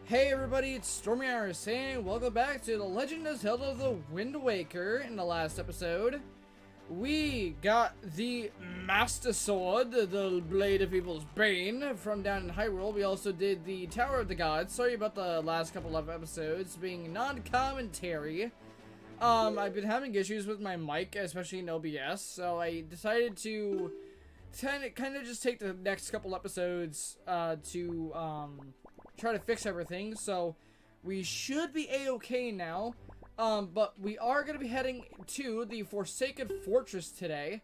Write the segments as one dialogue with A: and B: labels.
A: Hey everybody, it's Stormy Iris saying welcome back to The Legend of Zelda The Wind Waker. In the last episode, we got the Master Sword, the Blade of Evil's Bane, from down in Hyrule. We also did the Tower of the Gods. Sorry about the last couple of episodes being non-commentary. I've been having issues with my mic, especially in OBS, so I decided to kind of just take the next couple episodes to try to fix everything. So we should be a-okay now, but we are going to be heading to the Forsaken Fortress today.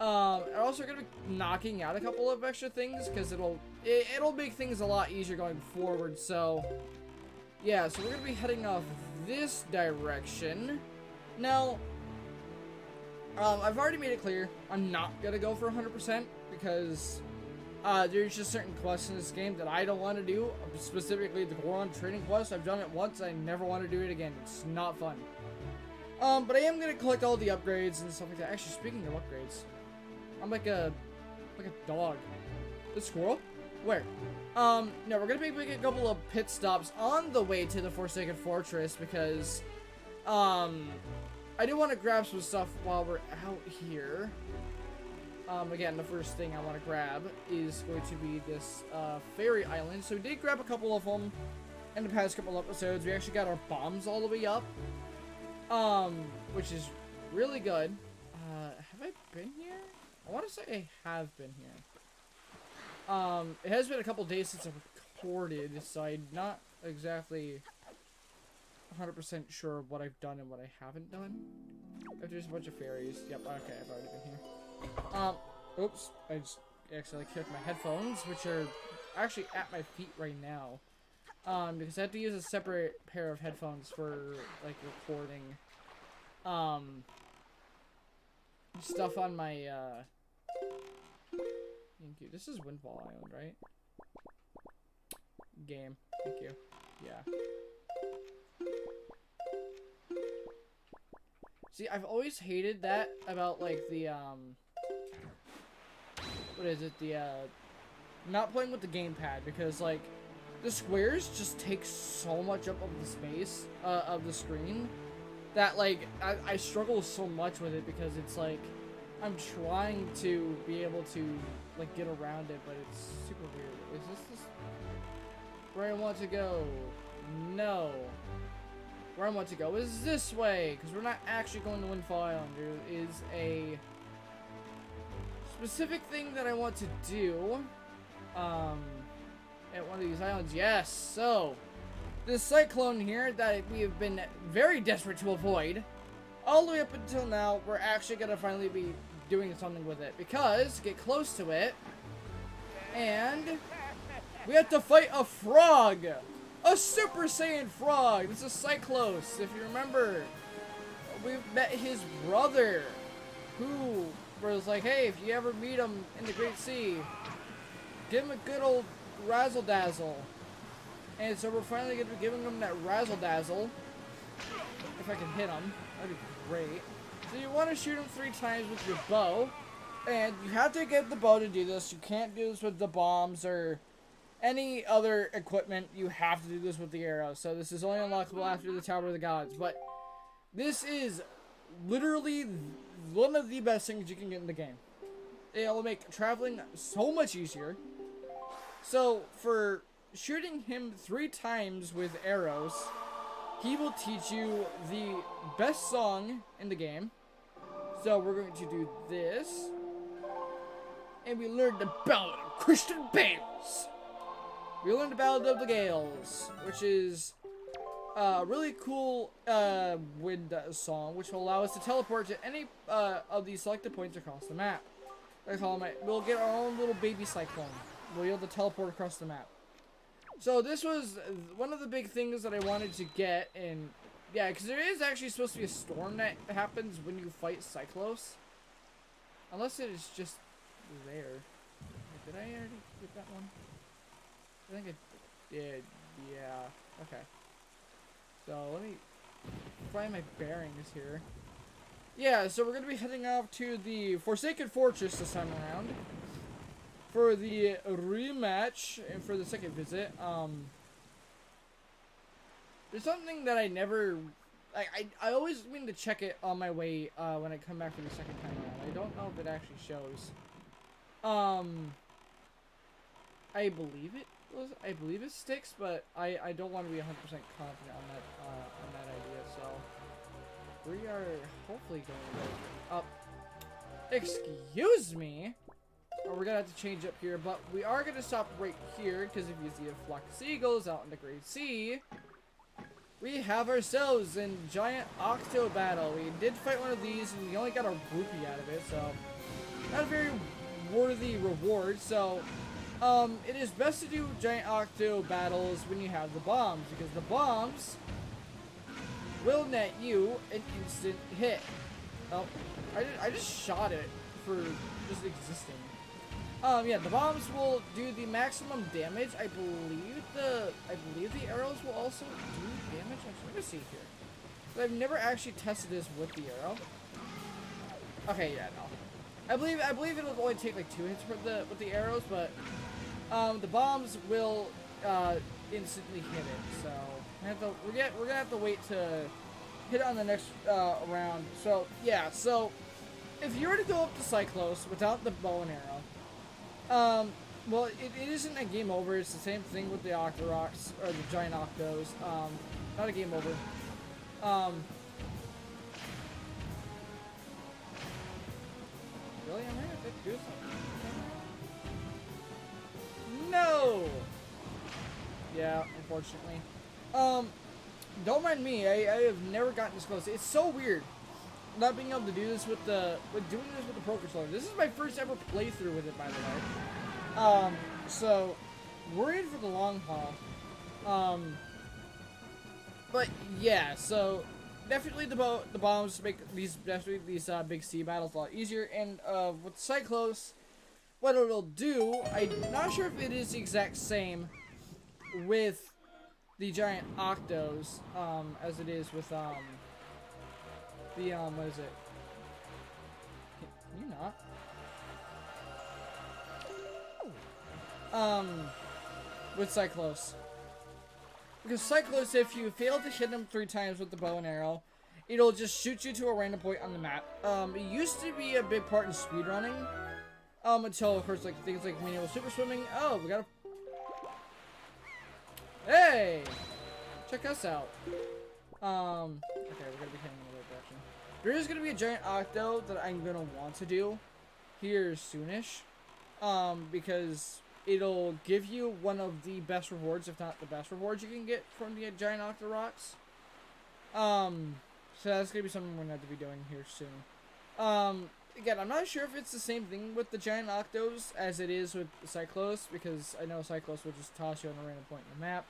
A: I'm also going to be knocking out a couple of extra things because it'll make things a lot easier going forward. So yeah, so we're going to be heading off this direction now. I've already made it clear I'm not going to go for 100% because there's just certain quests in this game that I don't want to do, specifically the Goron training quest. I've done it once, I never want to do it again. It's not fun. But I am going to collect all the upgrades and stuff like that. Actually, speaking of upgrades, I'm like a dog. The squirrel? Where? No, we're going to be making a couple of pit stops on the way to the Forsaken Fortress because, I do want to grab some stuff while we're out here. Again, the first thing I want to grab is going to be this fairy island. So we did grab a couple of them in the past couple episodes. We actually got our bombs all the way up, which is really good. Have I been here? I want to say I have been here. It has been a couple days since I recorded, so I'm not exactly 100% sure of what I've done and what I haven't done. If there's a bunch of fairies. Yep, okay, I've already been here. Oops, I just accidentally kicked my headphones, which are actually at my feet right now. Because I have to use a separate pair of headphones for, like, recording, stuff on my, Thank you. This is Windfall Island, right? Game. Thank you. Yeah. See, I've always hated that about, like, the, what is it? The, not playing with the gamepad, because, like, the squares just take so much up of the space, of the screen, that, like, I struggle so much with it, because it's, like, I'm trying to be able to, like, get around it, but it's super weird. Is this where I want to go? No. Where I want to go is this way, because we're not actually going to Windfall Island. There is a specific thing that I want to do at one of these islands. Yes, so this cyclone here that we have been very desperate to avoid all the way up until now, we're actually going to finally be doing something with it, because get close to it and we have to fight a frog. A Super Saiyan frog! This is Cyclos. If you remember, we met his brother, who was like, hey, if you ever meet him in the Great Sea, give him a good old razzle-dazzle. And so we're finally going to be giving him that razzle-dazzle. If I can hit him, that'd be great. So you want to shoot him 3 times with your bow, and you have to get the bow to do this. You can't do this with the bombs or any other equipment. You have to do this with the arrow. So this is only unlockable after the Tower of the Gods. But this is literally one of the best things you can get in the game. It'll make traveling so much easier. So for shooting him 3 times with arrows, he will teach you the best song in the game. So we're going to do this. And we learned the Ballad of Christian Bales. We learned the Ballad of the Gales, which is a really cool wind song, which will allow us to teleport to any of these selected points across the map. We'll get our own little baby cyclone. We'll be able to teleport across the map. So this was one of the big things that I wanted to get, and yeah, because there is actually supposed to be a storm that happens when you fight Cyclos. Unless it is just there. Did I already get that one? I think I did, yeah. Okay. So, let me find my bearings here. Yeah, so we're going to be heading off to the Forsaken Fortress this time around. For the rematch, and for the second visit, there's something that I never, I always mean to check it on my way when I come back for the second time around. I don't know if it actually shows. I believe it sticks, but I don't want to be 100% confident on that idea. So we are hopefully going to go up. Excuse me. Or we're gonna have to change up here, but we are gonna stop right here because if you see a flock of seagulls out in the Great Sea, we have ourselves a giant octo battle. We did fight one of these, and we only got a rupee out of it, so not a very worthy reward. So, it is best to do giant octo battles when you have the bombs, because the bombs will net you an instant hit. Oh, I just shot it for just existing. Yeah, the bombs will do the maximum damage. I believe the arrows will also do damage. Let me see here. But I've never actually tested this with the arrow. Okay, yeah, no. I believe it'll only take like 2 hits with the arrows, but the bombs will instantly hit it. So we're gonna have to wait to hit it on the next round. So yeah, so if you were to go up to Cyclos without the bow and arrow, well, it isn't a game over. It's the same thing with the Octoroks, or the Giant Octos. Not a game over. Really? I'm gonna have to do something. No! Yeah, unfortunately. Don't mind me. I have never gotten this close. It's so weird not being able to do this with doing this with the Pro Controller. This is my first ever playthrough with it, by the way. So we're in for the long haul. But yeah, so definitely the bombs make these big sea battles a lot easier. And with Cyclos, what it'll do, I'm not sure if it is the exact same with the giant octos as it is with what is it? Can you not? With Cyclos. Because Cyclos, if you fail to hit him 3 times with the bow and arrow, it'll just shoot you to a random point on the map. It used to be a big part in speedrunning. Until, of course, like, things like manual super swimming. Oh, we got a... Hey! Check us out. Okay, we're gonna be heading in the right direction. There is gonna be a giant octo that I'm gonna want to do here soonish. Because it'll give you one of the best rewards, if not the best rewards you can get from the giant Octoroks. So that's gonna be something we're gonna have to be doing here soon. Again, I'm not sure if it's the same thing with the giant octos as it is with Cyclos, because I know Cyclos will just toss you on a random point in the map.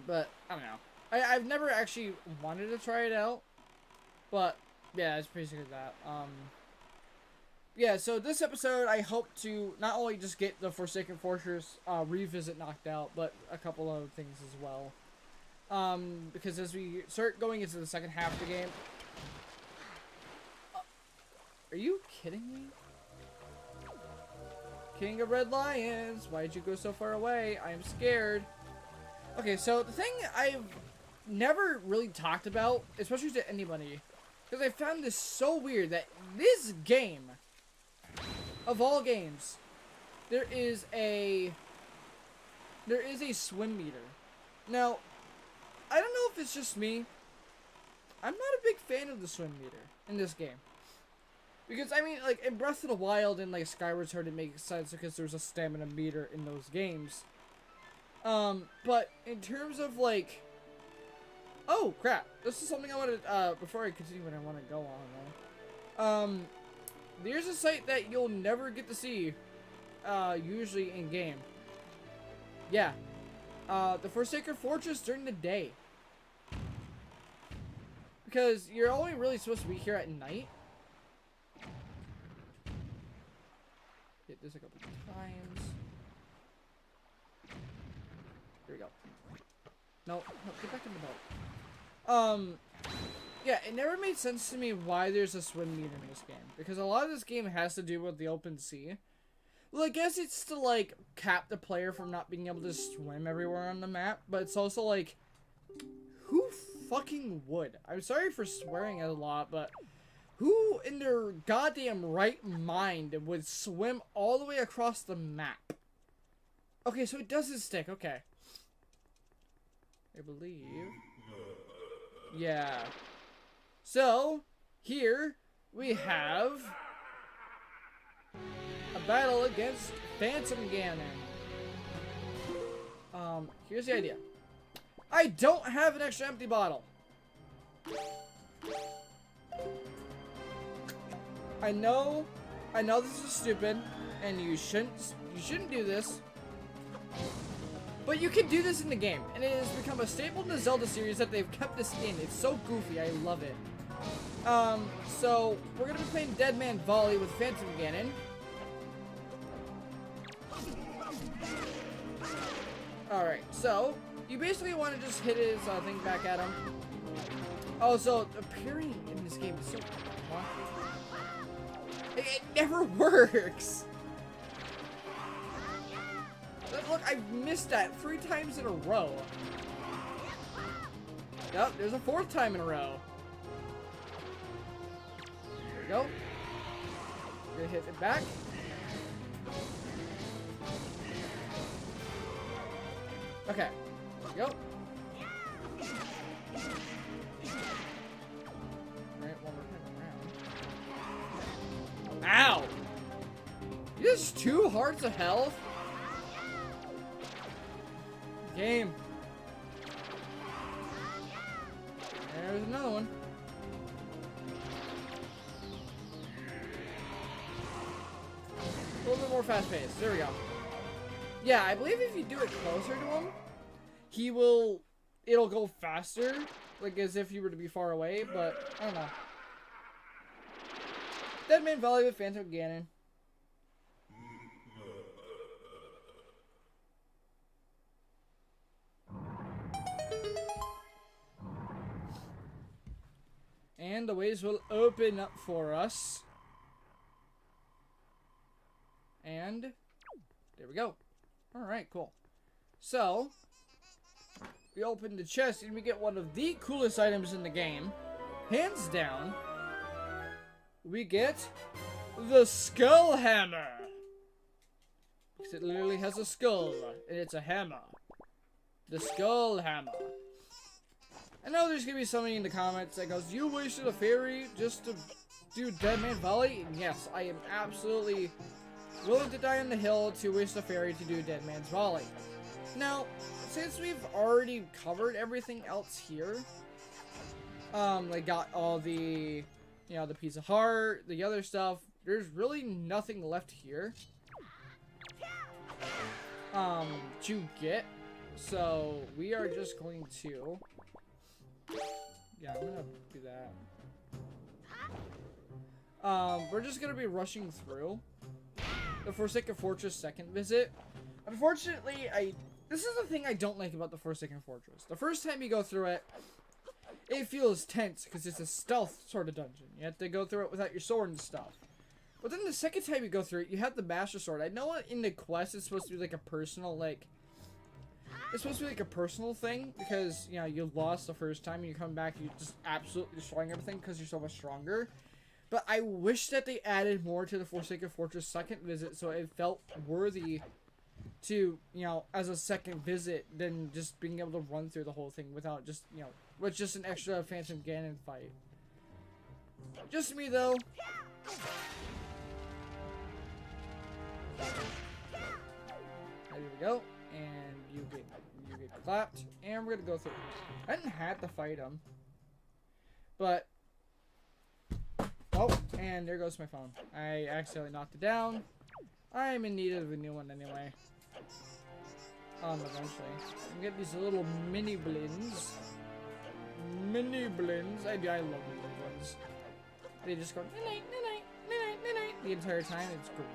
A: But I don't know. I've never actually wanted to try it out, but yeah, it's basically that. Yeah, so this episode, I hope to not only just get the Forsaken Fortress revisit knocked out, but a couple other things as well. Because as we start going into the second half of the game... are you kidding me? King of Red Lions, why'd you go so far away? I'm scared. Okay, so the thing I've never really talked about, especially to anybody, because I found this so weird, that this game... of all games, there is a swim meter. Now, I don't know if it's just me. I'm not a big fan of the swim meter in this game. Because, I mean, like, in Breath of the Wild and, like, Skyward Sword, it makes sense because there's a stamina meter in those games. But in terms of, like... oh, crap. This is something I wanted, before I continue what I want to go on, though. There's a sight that you'll never get to see, usually in-game. Yeah. The Forsaken Fortress during the day. Because you're only really supposed to be here at night. Hit this a couple times. Here we go. No, get back in the boat. Yeah, it never made sense to me why there's a swim meter in this game. Because a lot of this game has to do with the open sea. Well, I guess it's to, like, cap the player from not being able to swim everywhere on the map, but it's also, like, who fucking would? I'm sorry for swearing a lot, but who in their goddamn right mind would swim all the way across the map? Okay, so it doesn't stick, okay. I believe. Yeah. So, here we have a battle against Phantom Ganon. Here's the idea. I don't have an extra empty bottle. I know this is stupid, and you shouldn't do this. But you can do this in the game, and it has become a staple in the Zelda series that they've kept this in. It's so goofy, I love it. So we're gonna be playing Dead Man Volley with Phantom Ganon. Alright, so you basically want to just hit his thing back at him. Oh, so appearing in this game is so it never works. Look, I've missed that 3 times in a row. Yep, there's a 4th time in a row. There we go. We're gonna hit it back. Okay, there we go. Alright, one more time around. Ow! You just 2 hearts of health? Game. There's another one. A little bit more fast paced. There we go. Yeah, I believe if you do it closer to him, it'll go faster, like as if you were to be far away, but I don't know. Dead Man Volley with Phantom Ganon. And the ways will open up for us. And there we go. Alright, cool. So, we open the chest and we get one of the coolest items in the game. Hands down, we get the Skull Hammer. Because it literally has a skull and it's a hammer. The Skull Hammer. I know there's gonna be somebody in the comments that goes, you wasted a fairy just to do Dead Man Volley? And yes, I am absolutely willing to die on the hill to waste a fairy to do Dead Man's Volley. Now, since we've already covered everything else here, like got all the, you know, the piece of heart, the other stuff, there's really nothing left here to get. So we are just going to, yeah, I'm gonna do that. We're just gonna be rushing through the Forsaken Fortress second visit. Unfortunately, this is the thing I don't like about the Forsaken Fortress. The first time you go through it, it feels tense because it's a stealth sort of dungeon. You have to go through it without your sword and stuff. But then the second time you go through it, you have the Master Sword. I know in the quest it's supposed to be like a personal, like, it's supposed to be like a personal thing because, you know, you lost the first time and you come back, you're just absolutely destroying everything because you're so much stronger. But I wish that they added more to the Forsaken Fortress second visit so it felt worthy to, you know, as a second visit than just being able to run through the whole thing without just, you know, with just an extra Phantom Ganon fight. Just me, though. There we go. And you get clapped. And we're gonna go through. I didn't have to fight him. But oh, and there goes my phone. I accidentally knocked it down. I'm in need of a new one anyway. Eventually. I get these little mini blins. Mini blins. I love little ones. They just go night, night, night, night, night the entire time. It's great.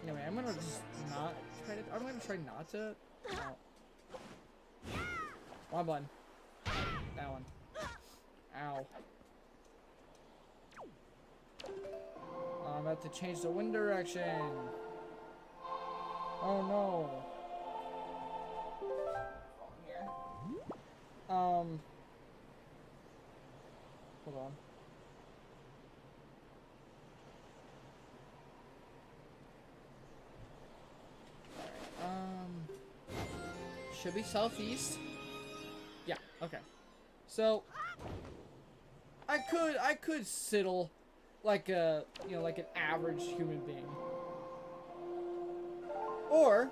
A: Anyway, I'm gonna just not try to. I'm gonna try not to. Oh. One button. That one. Ow. I'm about to change the wind direction. Oh no. Hold on. Should be southeast. Yeah, okay. So I could sidle like a, you know, like an average human being. Or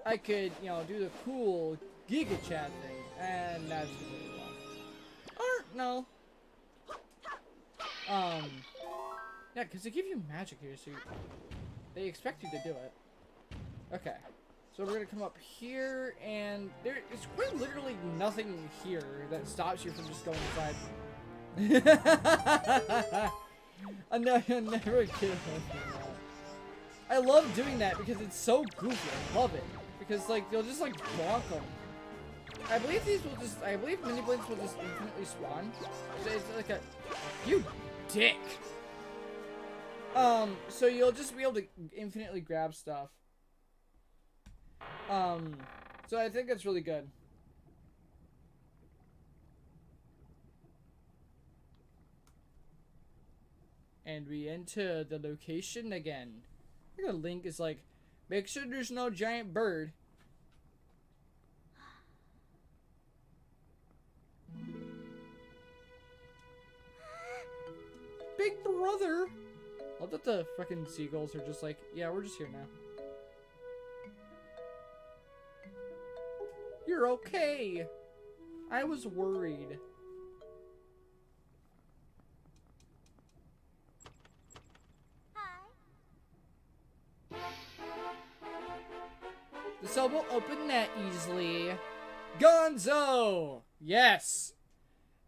A: I could, you know, do the cool Giga Chat thing, and that's completely wrong. Or no. Yeah, because they give you magic here, so they expect you to do it. Okay. So we're gonna come up here, and there is quite literally nothing here that stops you from just going inside. I never kid. I love doing that because it's so goofy. I love it because like you'll just like bonk them. I believe mini blinks will just infinitely spawn. So it's like a, you dick. So you'll just be able to infinitely grab stuff. So I think that's really good. And we enter the location again. I think the link is like, make sure there's no giant bird. Big brother! I love that the fucking seagulls are just like, yeah, we're just here now. You're okay. I was worried. Hi. The cell won't open that easily. Gonzo! Yes!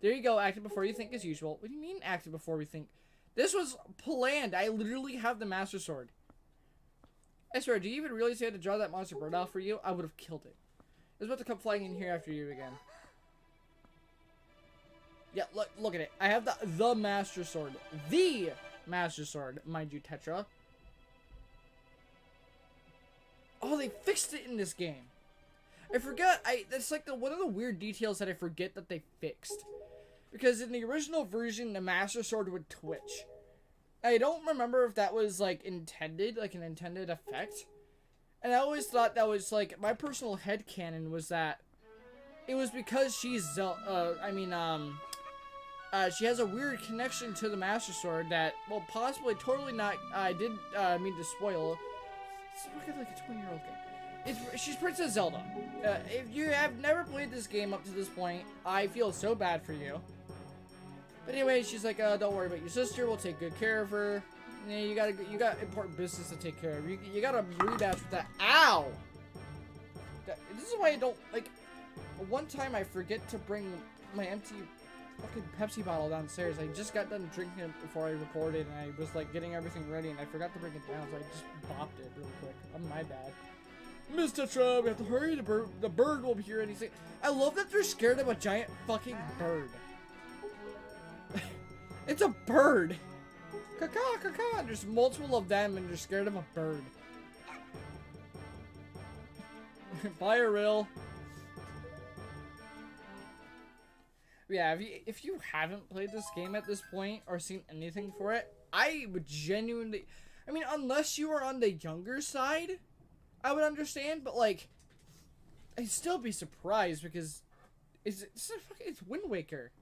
A: There you go, acted before you think as usual. What do you mean acted before we think? This was planned. I literally have the Master Sword. I swear, do you even realize you had to draw that monster bird out for you? I would have killed it. It was about to come flying in here after you again. Yeah, look at it. I have the Master Sword. The Master Sword, mind you, Tetra. Oh, they fixed it in this game. I forgot. That's like one of the weird details that I forget that they fixed. Because in the original version, the Master Sword would twitch. I don't remember if that was like intended, like an intended effect. And I always thought that was like, my personal headcanon was that it was because she's she has a weird connection to the Master Sword that, well, possibly totally not, I didn't mean to spoil. It's fucking like a 20-year-old game. She's Princess Zelda. If you have never played this game up to this point, I feel so bad for you. But anyway, she's like, don't worry about your sister, we'll take good care of her. Yeah, you got important business to take care of. You got a rematch with that. Ow! This is why I don't, like, one time I forget to bring my empty fucking Pepsi bottle downstairs. I just got done drinking it before I recorded, and I was, like, getting everything ready, and I forgot to bring it down, so I just bopped it real quick. My bad. Miss Tetra, we have to hurry, the bird will be here any second. I love that they're scared of a giant fucking bird. It's a bird! Caca, caca! There's multiple of them and they're scared of a bird. Bye, Ariel. Yeah, if you haven't played this game at this point or seen anything for it, I would genuinely... I mean, unless you are on the younger side, I would understand, but like, I'd still be surprised because it's Wind Waker.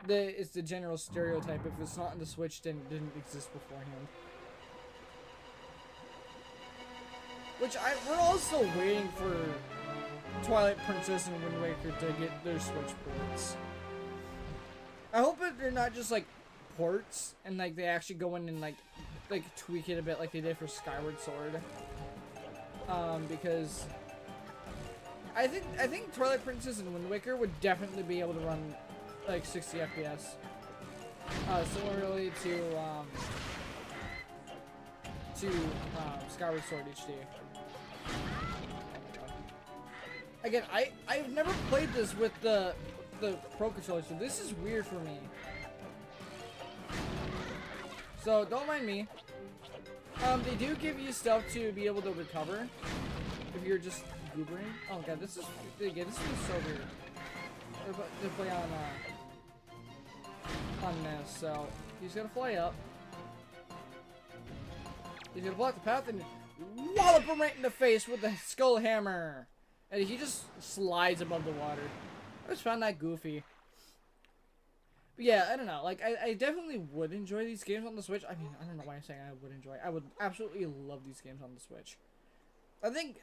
A: It's the general stereotype. If it's not on the Switch, then it didn't exist beforehand. Which we're also waiting for Twilight Princess and Wind Waker to get their Switch ports. I hope that they're not just like ports and like they actually go in and like tweak it a bit like they did for Skyward Sword. Because I think Twilight Princess and Wind Waker would definitely be able to run like 60 FPS. Similarly to Skyward Sword HD. Again, I've never played this with the Pro Controller, so this is weird for me. So don't mind me. They do give you stuff to be able to recover if you're just goobering. Oh god, this is so weird. To play on this, so he's gonna fly up. He's gonna block the path and wallop him right in the face with the skull hammer. And he just slides above the water. I just found that goofy. But yeah, I don't know. Like, I definitely would enjoy these games on the Switch. I mean, I don't know why I'm saying I would enjoy. I would absolutely love these games on the Switch. I think...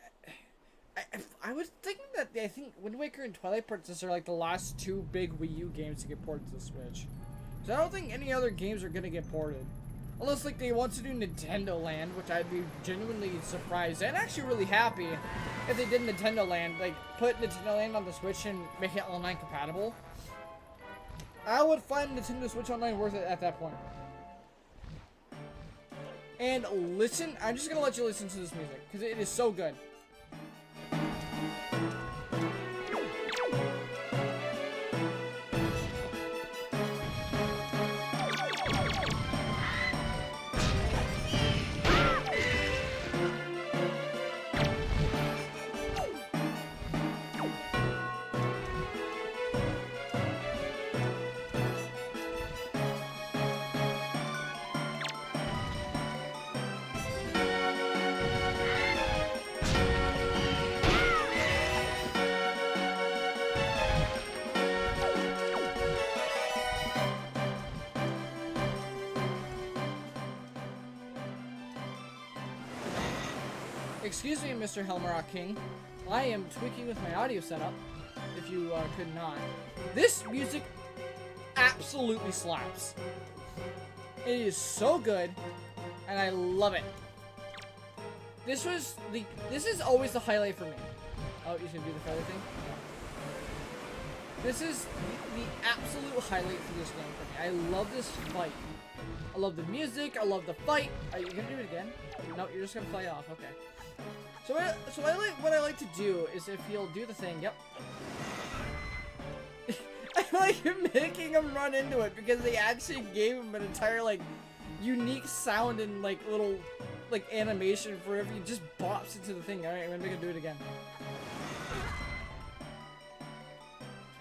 A: I was thinking that I think Wind Waker and Twilight Princess are like the last two big Wii U games to get ported to the Switch. So I don't think any other games are gonna get ported. Unless like they want to do Nintendo Land, which I'd be genuinely surprised and actually really happy if they did Nintendo Land, like put Nintendo Land on the Switch and make it online compatible. I would find Nintendo Switch Online worth it at that point. And listen, I'm just gonna let you listen to this music because it is so good. Excuse me, Mr. Helmrock King. I am tweaking with my audio setup, if you could not. This music absolutely slaps. It is so good, and I love it. This is always the highlight for me. Oh, you can do the feather thing? No. This is the absolute highlight for this game for me. I love this fight. I love the music, I love the fight. Are you gonna do it again? No, you're just gonna fly off, okay. So what I like to do is if he'll do the thing, yep. I like making him run into it because they actually gave him an entire like unique sound and like little like animation for if he just bops into the thing. Alright, I'm gonna make him do it again.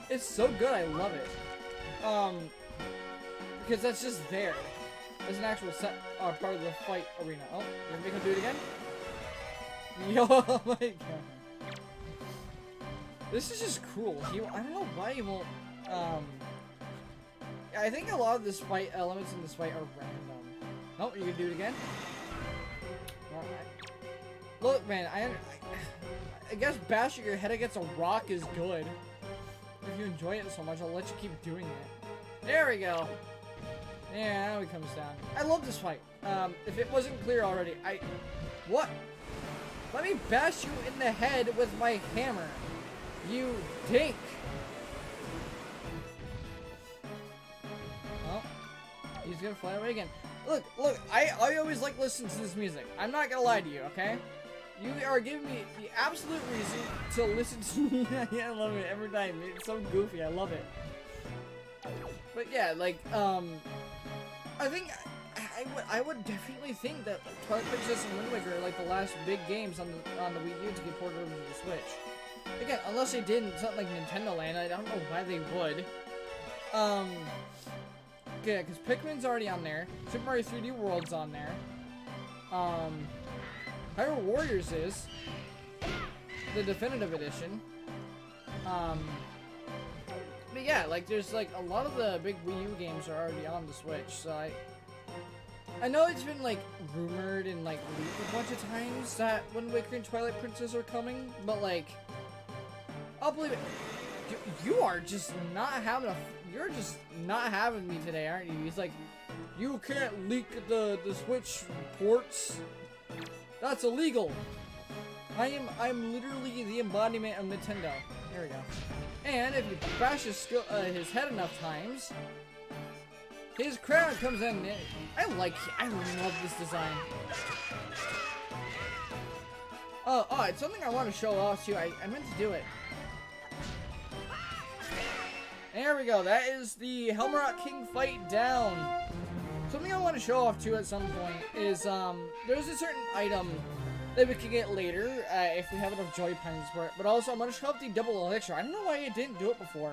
A: It's so good, I love it. Because that's just there. As an actual set part of the fight arena. Oh, you're gonna make him do it again? Yo, oh my god. This is just cruel. I don't know why he won't, I think a lot of this fight elements in this fight are random. Oh, you can do it again? Alright. Look, man, I guess bashing your head against a rock is good. If you enjoy it so much, I'll let you keep doing it. There we go. Yeah, now he comes down. I love this fight. If it wasn't clear already, what? Let me bash you in the head with my hammer. You dink. Oh, he's gonna fly away again. Look, I always like listening to this music. I'm not gonna lie to you, okay? You are giving me the absolute reason to listen to yeah, I love it every time. It's so goofy, I love it. But yeah, like, I think I would definitely think that Twilight Princess and Wind Waker are like the last big games on the Wii U to get ported over to the Switch. Again, unless they did something like Nintendo Land, I don't know why they would. Yeah, because Pikmin's already on there. Super Mario 3D World's on there. Hyrule Warriors is the definitive edition. But yeah, like there's like a lot of the big Wii U games are already on the Switch, so I know it's been like rumored and like leaked a bunch of times that Wind Waker and Twilight Princess are coming, but like I'll believe it. You are just not having you're just not having me today, aren't you? He's like, you can't leak the Switch ports. That's illegal. I'm literally the embodiment of Nintendo. There we go. And if you bash his head enough times, his crown comes in. I love this design. Oh, it's something I want to show off too. I meant to do it. There we go. That is the Helmrock King fight down. Something I want to show off too at some point is there's a certain item that we can get later if we have enough joy pens for it. But also I'm going to show off the double elixir. I don't know why I didn't do it before.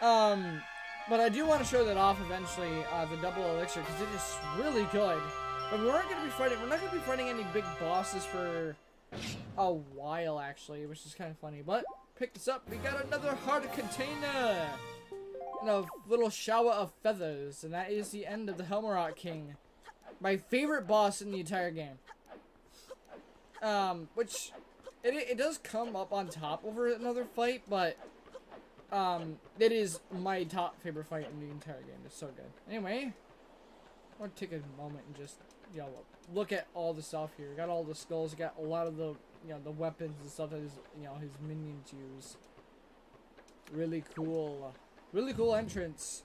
A: But I do want to show that off eventually, the double elixir, because it is really good. But we aren't going to be fighting. We're not going to be fighting any big bosses for a while actually, which is kind of funny. But pick this up. We got another heart container. And a little shower of feathers, and that is the end of the Helmerot King. My favorite boss in the entire game. Which, it does come up on top over another fight, but, it is my top favorite fight in the entire game. It's so good. Anyway, I want to take a moment and just, you know, look at all the stuff here. We got all the skulls, we got a lot of the, you know, the weapons and stuff that his, you know, his minions use. Really cool. Really cool entrance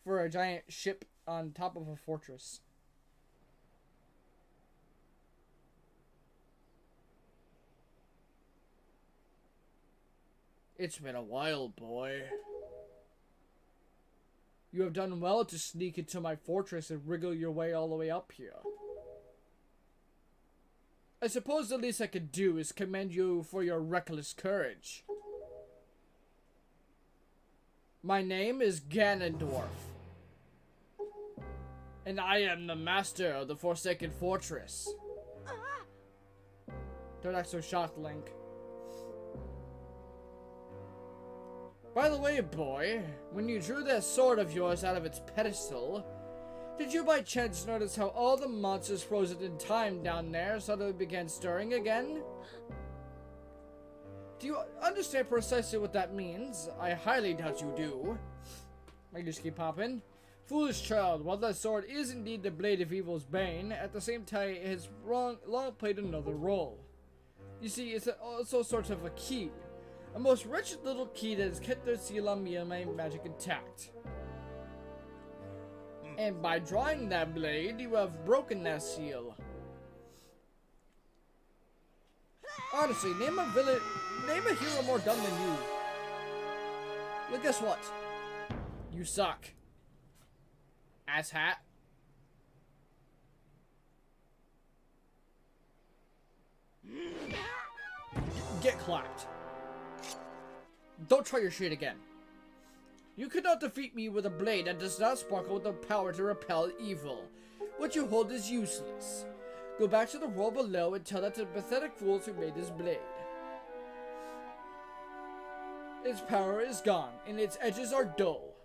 A: for a giant ship on top of a fortress. It's been a while, boy. You have done well to sneak into my fortress and wriggle your way all the way up here. I suppose the least I could do is commend you for your reckless courage. My name is Ganondorf, and I am the master of the Forsaken Fortress. Don't act so shocked, Link. By the way, boy, when you drew that sword of yours out of its pedestal, did you by chance notice how all the monsters frozen in time down there suddenly began stirring again? Do you understand precisely what that means? I highly doubt you do. I just keep popping. Foolish child, while that sword is indeed the blade of evil's bane, at the same time it has long played another role. You see, it's also sort of a key. A most wretched little key that has kept their seal on me and my magic intact. And by drawing that blade, you have broken that seal. Honestly, name a hero more dumb than you. But guess what? You suck. Asshat. Get clapped. Don't try your shit again. You cannot defeat me with a blade that does not sparkle with the power to repel evil. What you hold is useless. Go back to the world below and tell that to the pathetic fools who made this blade. Its power is gone, and its edges are dull.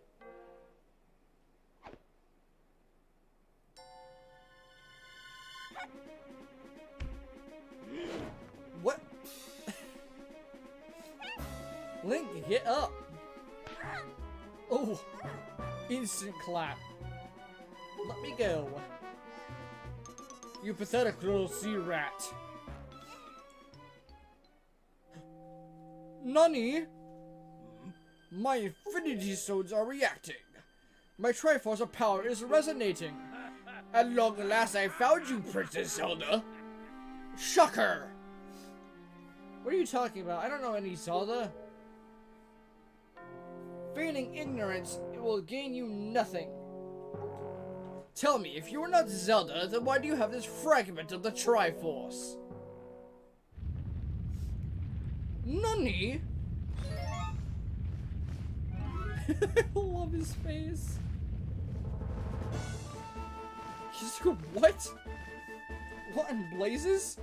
A: What? Link, get up! Oh! Instant clap. Let me go. You pathetic little sea rat. Nani? My infinity stones are reacting. My Triforce of power is resonating. At long last I found you, Princess Zelda. Shocker! What are you talking about? I don't know any Zelda. Feigning ignorance, it will gain you nothing. Tell me, if you are not Zelda, then why do you have this fragment of the Triforce? Nani? I love his face. He's like, what? What in blazes?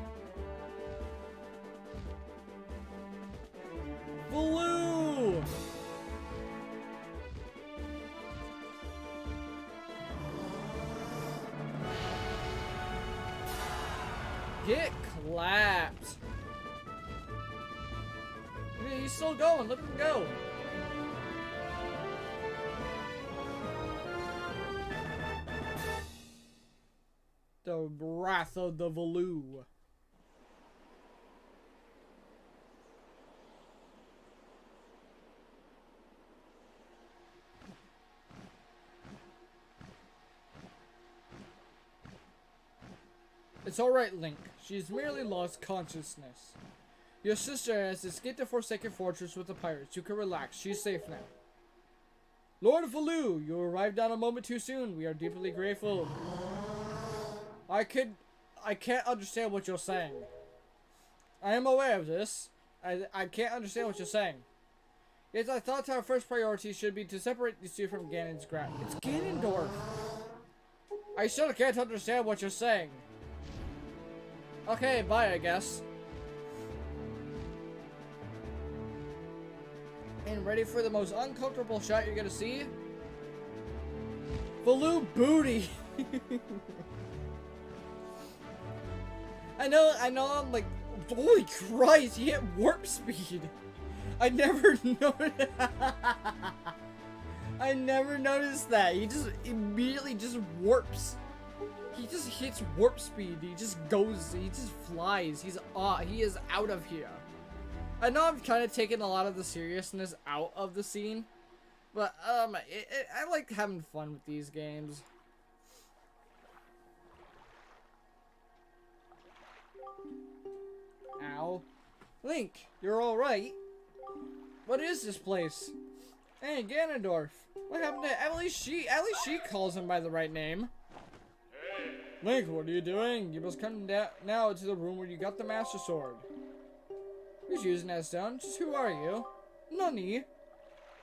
A: Blue! Get clapped. Yeah, he's still going. Look at him go. The Wrath of the Valoo. It's alright, Link. She's merely lost consciousness. Your sister has escaped the Forsaken Fortress with the pirates. You can relax. She's safe now. Lord Valoo, you arrived on a moment too soon. We are deeply grateful. I can't understand what you're saying. I am aware of this. I can't understand what you're saying. Yes, I thought our first priority should be to separate these two from Ganon's ground. It's Ganondorf. I still can't understand what you're saying. Okay, bye, I guess. And ready for the most uncomfortable shot you're gonna see? Valoo booty. I know, I'm like, holy Christ, he hit warp speed. I never noticed. I never noticed that. He just immediately just warps. He just hits warp speed. He just goes. He just flies. He is out of here. I know I'm kind of taking a lot of the seriousness out of the scene, but I like having fun with these games. Ow. Link, you're alright. What is this place? Hey, Ganondorf. What happened to... At least she calls him by the right name. Link, what are you doing? You must come now to the room where you got the Master Sword. Who's using that stone? Just who are you? Nani?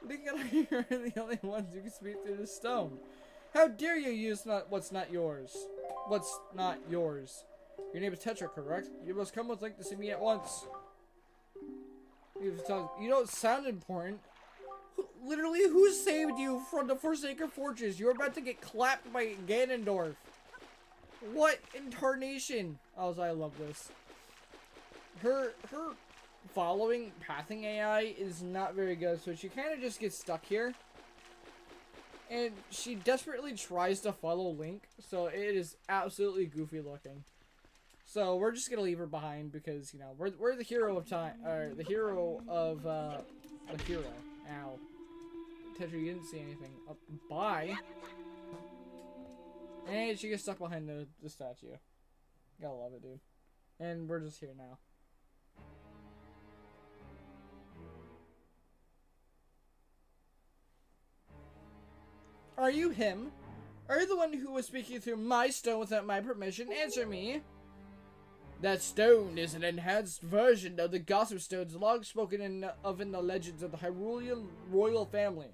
A: Link and I are the only ones who can speak through the stone. How dare you use what's not yours? What's not yours? Your name is Tetra, correct? You must come with Link to see me at once. You don't sound important. Literally, who saved you from the Forsaken Fortress? You're about to get clapped by Ganondorf. What incarnation? Oh, I love this. Her following pathing AI is not very good, so she kind of just gets stuck here. And she desperately tries to follow Link, so it is absolutely goofy looking. So we're just gonna leave her behind because, you know, we're the hero of time, or the hero of the hero. Ow. Tetra, you didn't see anything. Oh, bye. And she gets stuck behind the statue. Gotta love it, dude. And we're just here now. Are you him? Are you the one who was speaking through my stone without my permission? Answer me. That stone is an enhanced version of the gossip stones long spoken of in the legends of the Hyrulean royal family.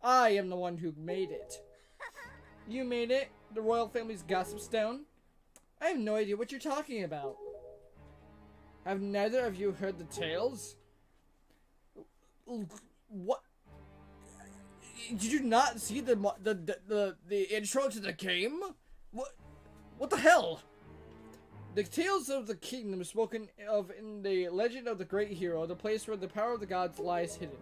A: I am the one who made it. You made it? The royal family's gossip stone? I have no idea what you're talking about. Have neither of you heard the tales? What? Did you not see the intro to the game? What the hell? The tales of the kingdom spoken of in the legend of the great hero, the place where the power of the gods lies hidden.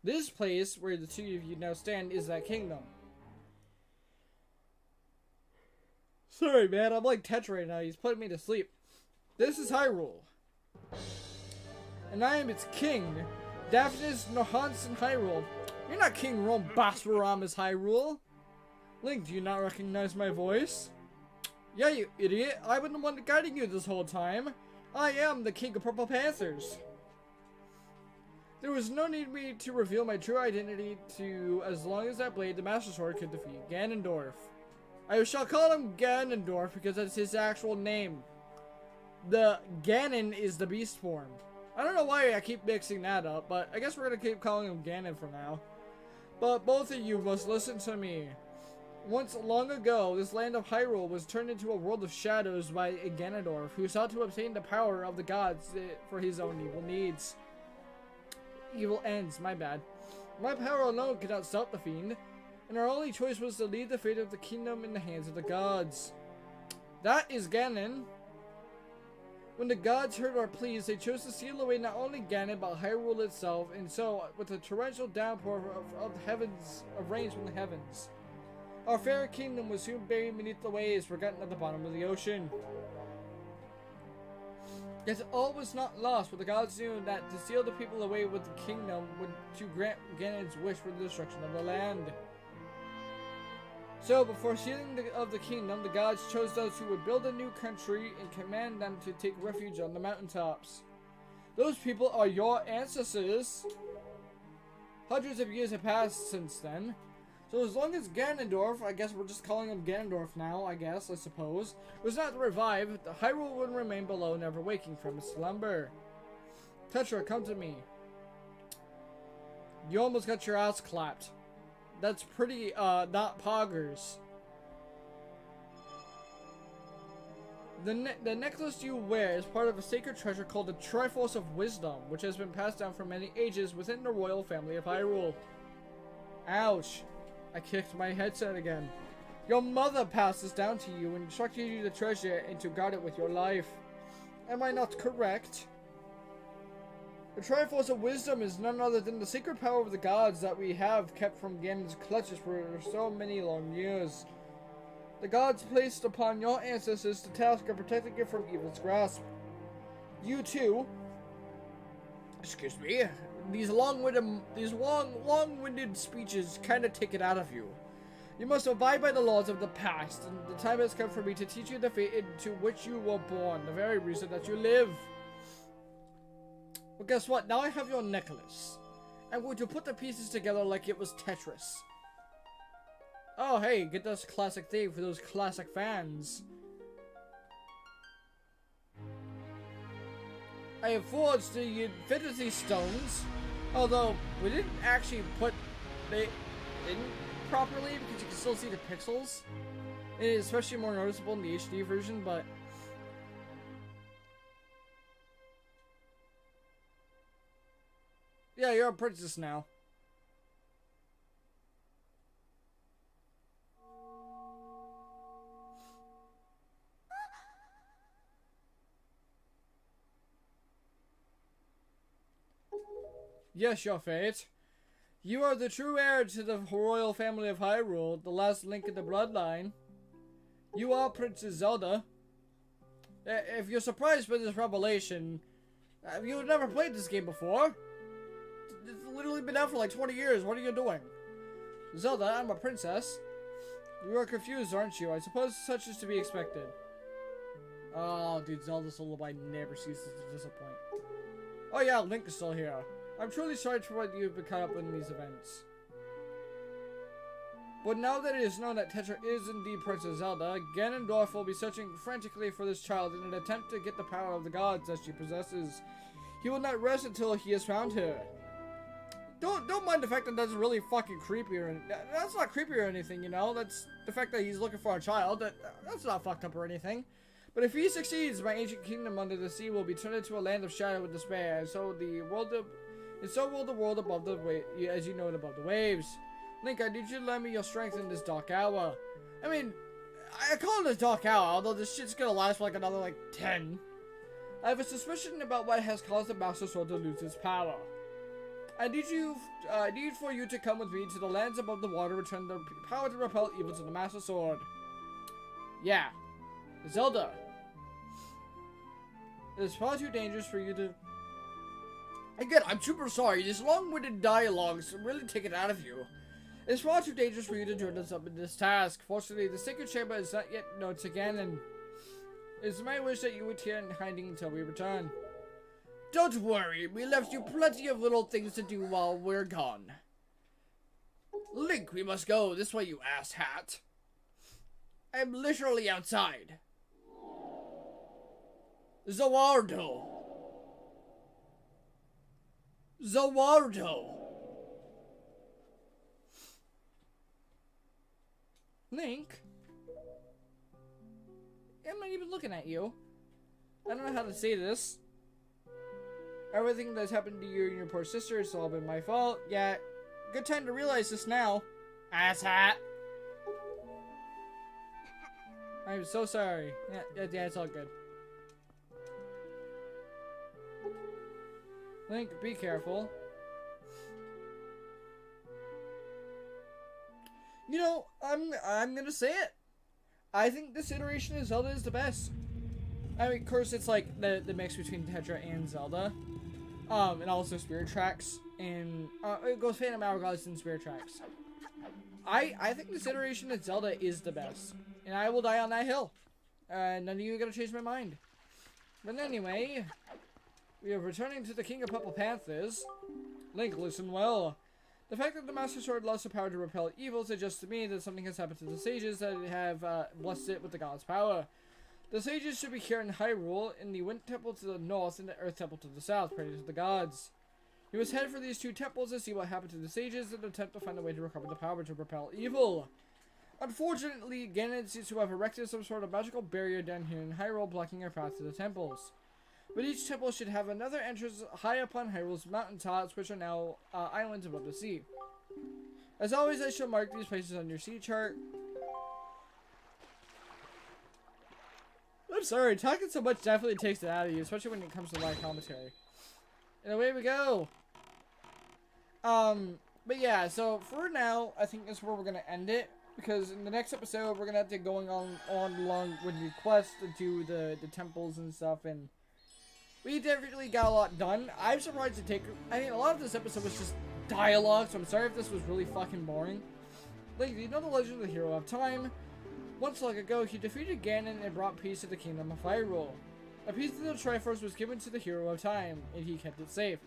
A: This place, where the two of you now stand, is that kingdom. Sorry, man, I'm like Tetra right now. He's putting me to sleep. This is Hyrule. And I am its king, Daphnis Nohansen Hyrule. You're not King Rombaswarama's Hyrule. Link, do you not recognize my voice? Yeah, you idiot. I've been the one guiding you this whole time. I am the King of Purple Panthers. There was no need me to reveal my true identity to as long as that blade, the Master Sword, could defeat Ganondorf. I shall call him Ganondorf because that's his actual name. The Ganon is the beast form. I don't know why I keep mixing that up, but I guess we're gonna keep calling him Ganon for now. But both of you must listen to me. Once long ago, this land of Hyrule was turned into a world of shadows by Ganondorf, who sought to obtain the power of the gods for his own evil needs. Evil ends, my bad. My power alone could not stop the fiend, and our only choice was to leave the fate of the kingdom in the hands of the gods. That is Ganon. When the gods heard our pleas, they chose to seal away not only Ganon, but Hyrule itself, and so, with a torrential downpour of rains from the heavens, our fair kingdom was soon buried beneath the waves, forgotten at the bottom of the ocean. Yet all was not lost, for the gods knew that to seal the people away with the kingdom would to grant Ganon's wish for the destruction of the land. So, before sealing of the kingdom, the gods chose those who would build a new country and command them to take refuge on the mountaintops. Those people are your ancestors. Hundreds of years have passed since then. So as long as Ganondorf, I guess we're just calling him Ganondorf now, I suppose, was not revived, the Hyrule would remain below, never waking from its slumber. Tetra, come to me. You almost got your ass clapped. That's pretty, not poggers. The necklace you wear is part of a sacred treasure called the Triforce of Wisdom, which has been passed down for many ages within the royal family of Hyrule. Ouch. I kicked my headset again. Your mother passed this down to you and instructed you the treasure and to guard it with your life. Am I not correct? The Triforce of Wisdom is none other than the sacred power of the gods that we have kept from Ganon's clutches for so many long years. The gods placed upon your ancestors the task of protecting you from evil's grasp. You too, excuse me, these long-winded speeches kind of take it out of you. You must abide by the laws of the past, and the time has come for me to teach you the fate into which you were born, the very reason that you live. Well, guess what? Now I have your necklace. I'm going to put the pieces together like it was Tetris. Oh, hey, get this classic thing for those classic fans. I have forged the Infinity Stones, although we didn't actually put it in properly because you can still see the pixels. It is especially more noticeable in the HD version, but yeah, you're a princess now. Yes, your fate. You are the true heir to the royal family of Hyrule, the last link in the bloodline. You are Princess Zelda. If you're surprised by this revelation, you've never played this game before. It's literally been out for like 20 years. What are you doing? Zelda, I'm a princess. You are confused, aren't you? I suppose such is to be expected. Oh, dude, Zelda's lullaby never ceases to disappoint. Oh yeah, Link is still here. I'm truly sorry for what you've been caught up in these events. But now that it is known that Tetra is indeed Princess Zelda, Ganondorf will be searching frantically for this child in an attempt to get the power of the gods that she possesses. He will not rest until he has found her. Don't mind the fact that that's really fucking creepy or that's not creepy or anything, you know? That's the fact that he's looking for a child. That's not fucked up or anything. But if he succeeds, my ancient kingdom under the sea will be turned into a land of shadow and despair, and so will the world above the as you know it above the waves. Link, I need you to lend me your strength in this dark hour. I mean, I call it a dark hour, although this shit's gonna last for like another like 10. I have a suspicion about what has caused the Master Sword to lose its power. I need for you to come with me to the lands above the water, return the power to repel evil to the Master Sword. Yeah. Zelda. It is far too dangerous for you to... Again, I'm super sorry. This long-winded dialogues really take it out of you. It's far too dangerous for you to join us up in this task. Fortunately, the Sacred Chamber is not yet known to Ganon. It's my wish that you would here in hiding until we return. Don't worry, we left you plenty of little things to do while we're gone. Link, we must go. This way, you asshat. I'm literally outside. Zawardo. Link? I'm not even looking at you. I don't know how to say this. Everything that's happened to you and your poor sister has all been my fault. Yeah, good time to realize this now. Asshat. I'm so sorry. Yeah, it's all good. Link, be careful. You know, I'm gonna say it. I think this iteration of Zelda is the best. I mean, of course, it's like the mix between Tetra and Zelda. And also Spirit Tracks. And it goes Phantom Hourglass and Spirit Tracks. I think this iteration of Zelda is the best. And I will die on that hill. None of you are gonna change my mind. But anyway, we are returning to the King of Purple Panthers. Link, listen well. The fact that the Master Sword lost the power to repel evil suggests to me that something has happened to the sages that have blessed it with the god's power. The sages should be here in Hyrule, in the Wind Temple to the north and the Earth Temple to the south, praying to the gods. You must head for these two temples to see what happened to the sages and attempt to find a way to recover the power to repel evil. Unfortunately, Ganon seems to have erected some sort of magical barrier down here in Hyrule, blocking our path to the temples. But each temple should have another entrance high upon Hyrule's mountaintops, which are now islands above the sea. As always, I shall mark these places on your sea chart. I'm sorry, talking so much definitely takes it out of you, especially when it comes to live commentary. And away we go! But yeah, so for now, I think that's where we're gonna end it. Because in the next episode, we're gonna have to going on along with the quest to do the temples and stuff, and we definitely got a lot done. I'm surprised to take. I mean, a lot of this episode was just dialogue, so I'm sorry if this was really fucking boring. Like, you know the legend of the Hero of Time? Once long ago, he defeated Ganon and brought peace to the Kingdom of Hyrule. A piece of the Triforce was given to the Hero of Time, and he kept it safe,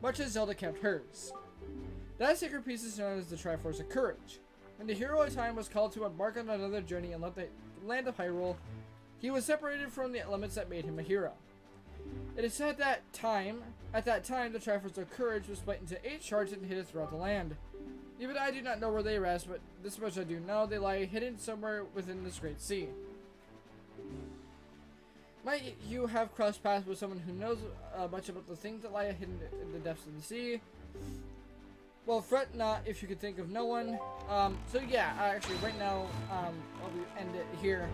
A: much as Zelda kept hers. That sacred piece is known as the Triforce of Courage. When the Hero of Time was called to embark on another journey and left the land of Hyrule, he was separated from the elements that made him a hero. It is at that time, the Triforce of Courage was split into 8 shards and hidden throughout the land. Even I do not know where they rest, but this much I do know, they lie hidden somewhere within this great sea. Might you have crossed paths with someone who knows much about the things that lie hidden in the depths of the sea? Well, fret not if you could think of no one. So yeah, actually right now, I'll end it here.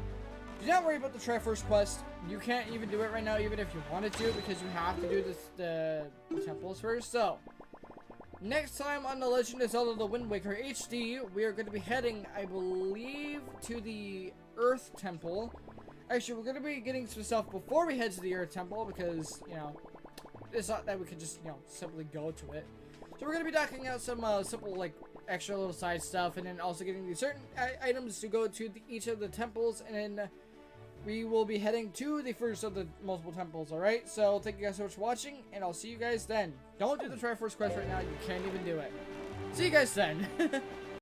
A: Do not worry about the Triforce quest. You can't even do it right now, even if you wanted to, because you have to do the temples first. So, next time on The Legend of Zelda: The Wind Waker HD, we are going to be heading, I believe, to the Earth Temple. Actually, we're going to be getting some stuff before we head to the Earth Temple, because, you know, it's not that we could just, you know, simply go to it. So we're going to be knocking out some simple, like, extra little side stuff, and then also getting these certain items to go to each of the temples, and then we will be heading to the first of the multiple temples, alright? So thank you guys so much for watching, and I'll see you guys then. Don't do the Triforce quest right now, you can't even do it. See you guys then.